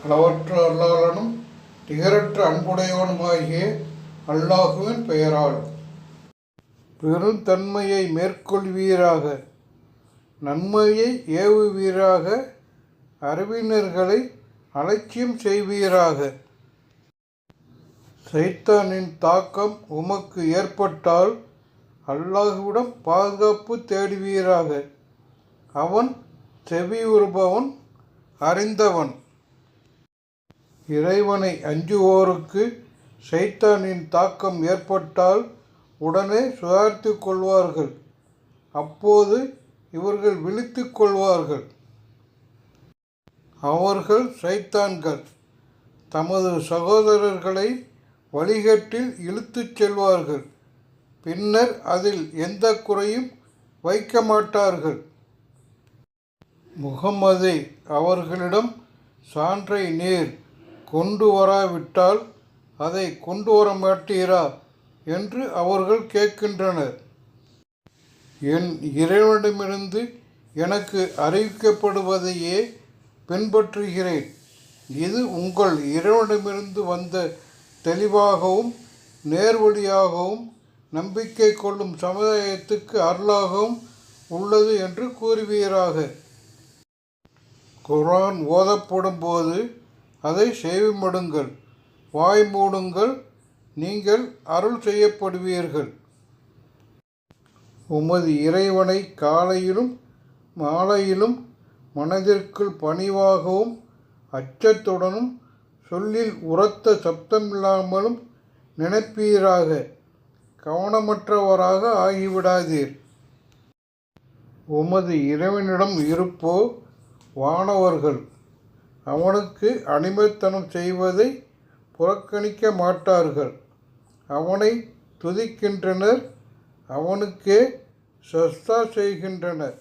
அளவற்ற அல்லாளனும் நிகரற்ற அன்புடையவனுமாகிய அல்லாஹுவின் பெயரால். பெருந்தன்மையை மேற்கொள்வீராக, நன்மையை ஏவுவீராக, அறிவினர்களை அலட்சியம் செய்வீராக. சைத்தானின் தாக்கம் உமக்கு ஏற்பட்டால் அல்லாஹுவிடம் பாதுகாப்பு தேடுவீராக. அவன் செவியுறுபவன், அறிந்தவன். இறைவனை அஞ்சுவோருக்கு சைத்தானின் தாக்கம் ஏற்பட்டால் உடனே சுதாரித்து கொள்வார்கள். அப்போது இவர்கள் விழித்து கொள்வார்கள். அவர்கள் சைத்தான்கள் தமது சகோதரர்களை வழிகேட்டில் இழுத்துச் செல்வார்கள். பின்னர் அதில் எந்த குறையும் வைக்க மாட்டார்கள். முகம்மதே, அவர்களிடம் சான்றை நீர் கொண்டு வராவிட்டால் அதை கொண்டு வர மாட்டீரா என்று அவர்கள் கேட்கின்றனர். என் இறைவனிடமிருந்து எனக்கு அறிவிக்கப்படுவதையே பின்பற்றுகிறேன். இது உங்கள் இறைவனிடமிருந்து வந்த தெளிவாகவும் நேர்வழியாகவும் நம்பிக்கை கொள்ளும் சமுதாயத்துக்கு அருளாகவும் உள்ளது என்று கூறுவீராக. குர்ஆன் ஓதப்படும் போது அதை செவிமடுங்கள், வாய் மூடுங்கள், நீங்கள் அருள் செய்யப்படுவீர்கள். உமது இறைவனை காலையிலும் மாலையிலும் மனதிற்குள் பணிவாகவும் அச்சத்துடனும் சொல்லில் உரத்த சப்தமில்லாமலும் நினைப்பீராக. கவனமற்றவராக ஆகிவிடாதீர். உமது இறைவனிடம் இருப்போ வானவர்கள். அவனுக்கு அடிமைத்தனம் செய்வதை புறக்கணிக்க மாட்டார்கள். அவனை துதிக்கின்றனர், அவனுக்கே சஸ்தா செய்கின்றனர்.